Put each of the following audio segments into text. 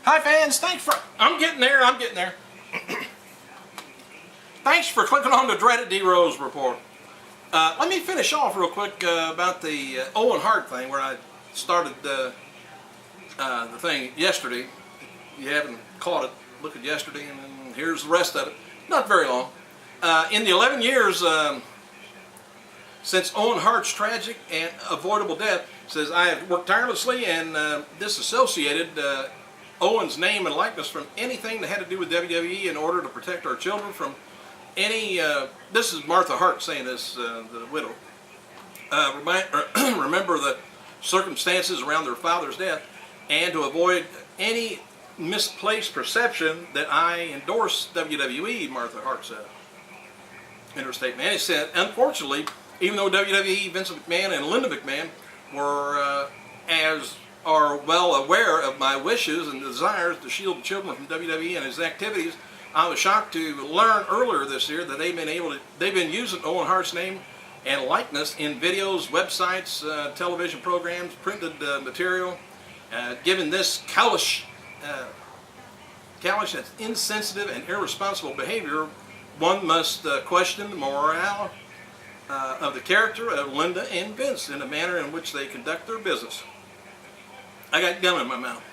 Hi fans, I'm getting there. Thanks for clicking on the dreaded D Rose report. Let me finish off real quick about the OWEN HART thing, where I started the thing yesterday. If you haven't caught it, look at yesterday, and then here's the rest of it. Not very long. In the 11 years since OWEN HART's tragic and avoidable death, says, I have worked tirelessly and disassociated OWEN's name and likeness from anything that had to do with WWE in order to protect our children from any, this is Martha Hart saying this, the widow, remember the circumstances around their father's death, and to avoid any misplaced perception that I endorse WWE, Martha Hart said in her statement. And it said, unfortunately, even though WWE, Vince McMahon, and Linda McMahon are well aware of my wishes and desires to shield the children from WWE and his activities, I was shocked to learn earlier this year that they've been using OWEN HART's name and likeness in videos, websites, television programs, printed material. Given this callous and insensitive and irresponsible behavior, one must question the morale of the character of Linda and Vince in the manner in which they conduct their business. I got gum in my mouth.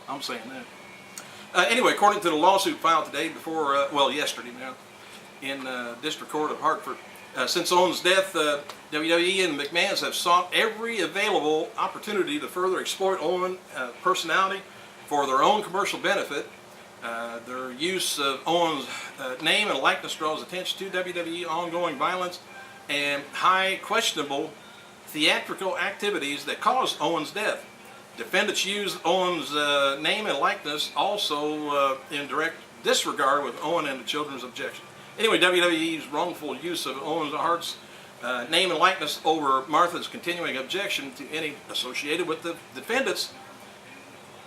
I'm saying that. Anyway, according to the lawsuit filed today yesterday now, in District Court of Hartford, since OWEN's death, WWE and McMahon's have sought every available opportunity to further exploit OWEN personality for their own commercial benefit. Their use of OWEN's name and likeness draws attention to WWE ongoing violence and high questionable theatrical activities that caused OWEN's death. Defendants used OWEN's name and likeness also in direct disregard with OWEN and the children's objection. Anyway, WWE's wrongful use of OWEN HART's name and likeness over Martha's continuing objection to any associated with the defendants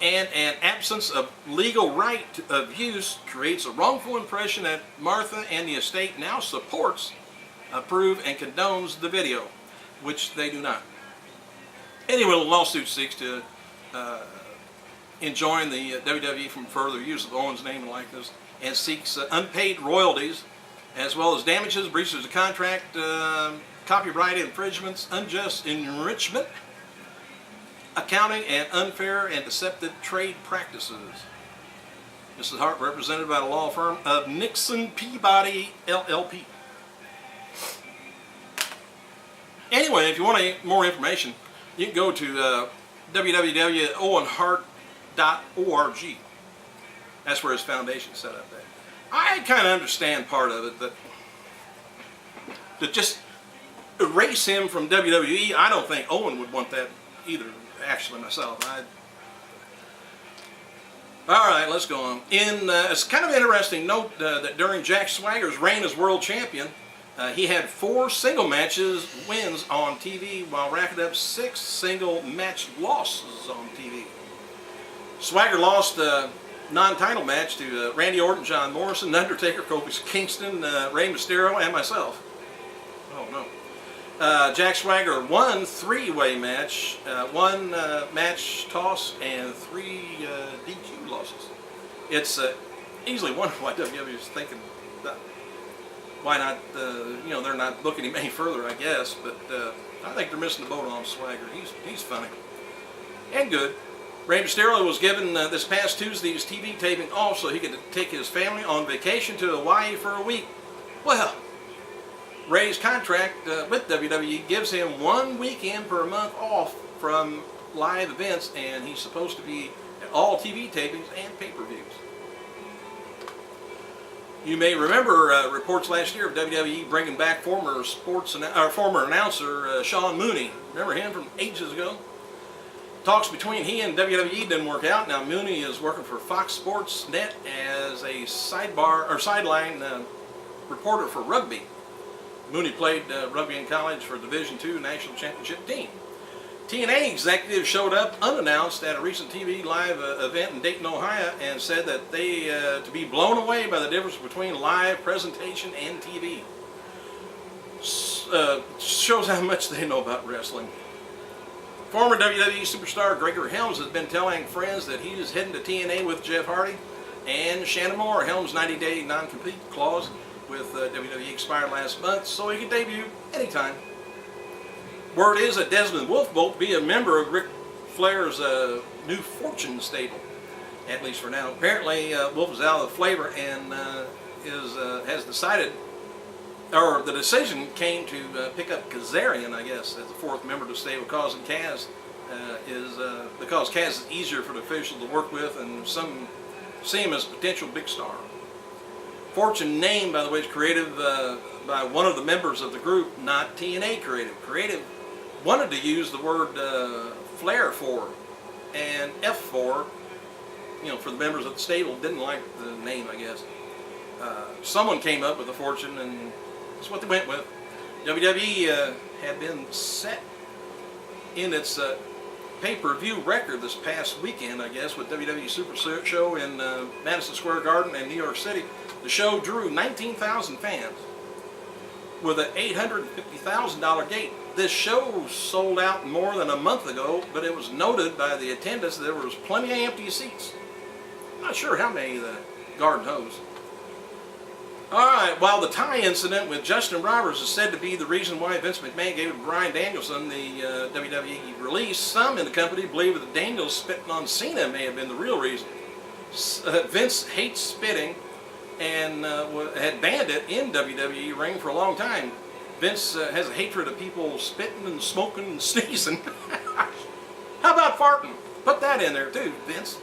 and an absence of legal right of use creates a wrongful impression that Martha and the estate now supports, approve, and condones the video, which they do not. Anyway, the lawsuit seeks to enjoin the WWE from further use of OWEN's name and likeness, and seeks unpaid royalties, as well as damages, breaches of contract, copyright infringements, unjust enrichment, accounting, and unfair and deceptive trade practices. Mrs. Hart, represented by the law firm of Nixon Peabody LLP. Anyway, if you want any more information, you can go to www.owenhart.org. That's where his foundation is set up there. I kind of understand part of it, but to just erase him from WWE, I don't think OWEN would want that either, actually, myself. All right, let's go on. It's kind of an interesting note that during Jack Swagger's reign as world champion, he had 4 single matches wins on TV while racking up 6 single match losses on TV. Swagger lost a non-title match to Randy Orton, John Morrison, Undertaker, Kofi Kingston, Rey Mysterio, and myself. Oh no. Jack Swagger won 3-way match, 1 match toss, and 3 DQ losses. It's easily wonderful why WWE is thinking that. Why not, they're not looking him any further, I guess, but I think they're missing the boat on Swagger. He's funny and good. Rey Mysterio was given this past Tuesday's TV taping off so he could take his family on vacation to Hawaii for a week. Well, Rey's contract with WWE gives him 1 weekend per month off from live events, and he's supposed to be at all TV tapings and pay-per-views. You may remember reports last year of WWE bringing back former announcer Sean Mooney. Remember him from ages ago? Talks between he and WWE didn't work out. Now Mooney is working for Fox Sports Net as a sideline reporter for rugby. Mooney played rugby in college for Division II National Championship team. TNA executives showed up unannounced at a recent TV live event in Dayton, Ohio, and said that they to be blown away by the difference between live presentation and TV. Shows how much they know about wrestling. Former WWE superstar Gregor Helms has been telling friends that he is heading to TNA with Jeff Hardy and Shannon Moore. Helms' 90-day non-compete clause with WWE expired last month, so he can debut anytime. Word is that Desmond Wolf will be a member of Ric Flair's new Fortune stable, at least for now. Apparently, Wolf is out of the flavor and has decided, or the decision came to pick up Kazarian, I guess, as the fourth member to stay with Kaz, and Kaz because Kaz is easier for the official to work with, and some see him as a potential big star. Fortune name, by the way, is created by one of the members of the group, not TNA Creative. Creative wanted to use the word Flair for and F for, for the members of the stable. Didn't like the name, I guess. Someone came up with a Fortune, and that's what they went with. WWE had been set in its pay-per-view record this past weekend, I guess, with WWE Super Show in Madison Square Garden and New York City. The show drew 19,000 fans with an $850,000 gate. This show sold out more than a month ago, but it was noted by the attendants that there was plenty of empty seats. I'm not sure how many the Garden holds. Alright, while the tie incident with Justin Roberts is said to be the reason why Vince McMahon gave Bryan Danielson the WWE release, some in the company believe that Daniels spitting on Cena may have been the real reason. Vince hates spitting and had banned it in WWE ring for a long time. Vince has a hatred of people spitting and smoking and sneezing. How about farting? Put that in there too, Vince.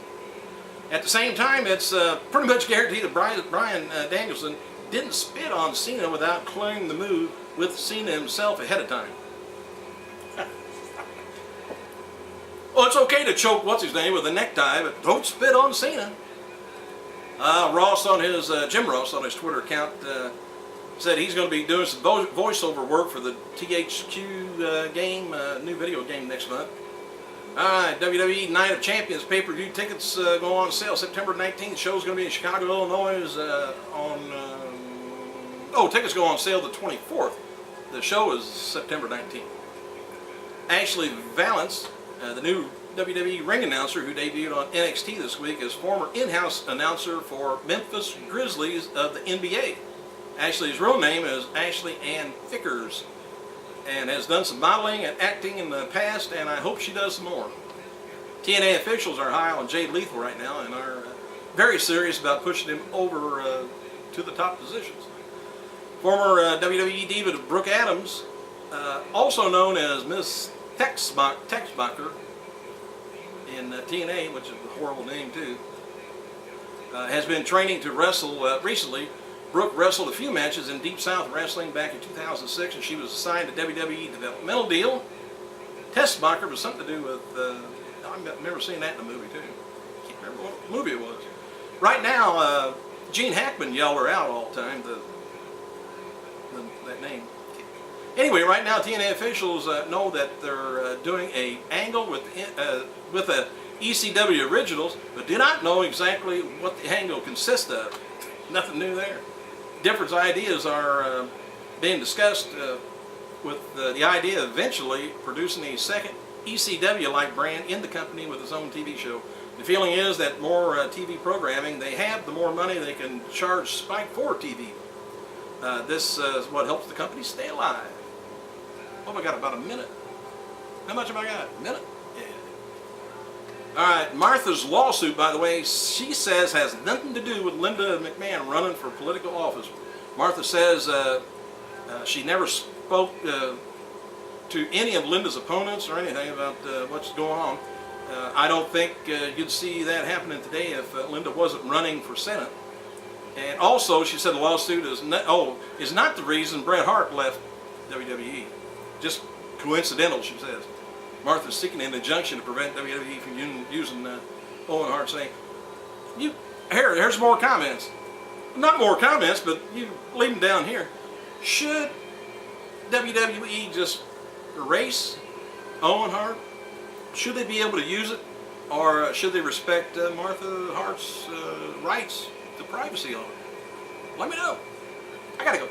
At the same time, it's pretty much guaranteed that Bryan Danielson didn't spit on Cena without clearing the move with Cena himself ahead of time. Well, it's okay to choke what's-his-name with a necktie, but don't spit on Cena. Ross on his, Jim Ross on his Twitter account said he's going to be doing some voiceover work for the THQ game, new video game next month. Alright, WWE Night of Champions pay-per-view tickets go on sale September 19th. The show's going to be in Chicago, Illinois tickets go on sale the 24th. The show is September 19th. Ashley Valance, the new WWE ring announcer who debuted on NXT this week, is former in-house announcer for Memphis Grizzlies of the NBA. Ashley's real name is Ashley Ann Vickers, and has done some modeling and acting in the past, and I hope she does some more. TNA officials are high on Jay Lethal right now and are very serious about pushing him over to the top positions. Former WWE diva Brooke Adams, also known as Miss Textbacher in TNA, which is a horrible name too, has been training to wrestle recently. Brooke wrestled a few matches in Deep South Wrestling back in 2006, and she was assigned a WWE developmental deal. Textbacher was something to do with, I remember seeing that in a movie too. I can't remember what movie it was. Right now, Gene Hackman yelled her out all the time, that name. Anyway, right now TNA officials know that they're doing an angle with a ECW Originals, but do not know exactly what the angle consists of. Nothing new there. Different ideas are being discussed with the idea of eventually producing a second ECW-like brand in the company with its own TV show. The feeling is that more TV programming they have, the more money they can charge Spike for TV. This is what helps the company stay alive. Oh, I got about a minute. How much have I got? A minute? Yeah. Alright, Martha's lawsuit, by the way, she says has nothing to do with Linda McMahon running for political office. Martha says she never spoke to any of Linda's opponents or anything about what's going on. I don't think you'd see that happening today if Linda wasn't running for Senate. And also, she said the lawsuit is not the reason Bret Hart left WWE. Just coincidental, she says. Martha's seeking an injunction to prevent WWE from using Owen Hart's name. Here's more comments. Not more comments, but you leave them down here. Should WWE just erase Owen Hart? Should they be able to use it? Or should they respect Martha Hart's rights to privacy on it? Let me know. I gotta go.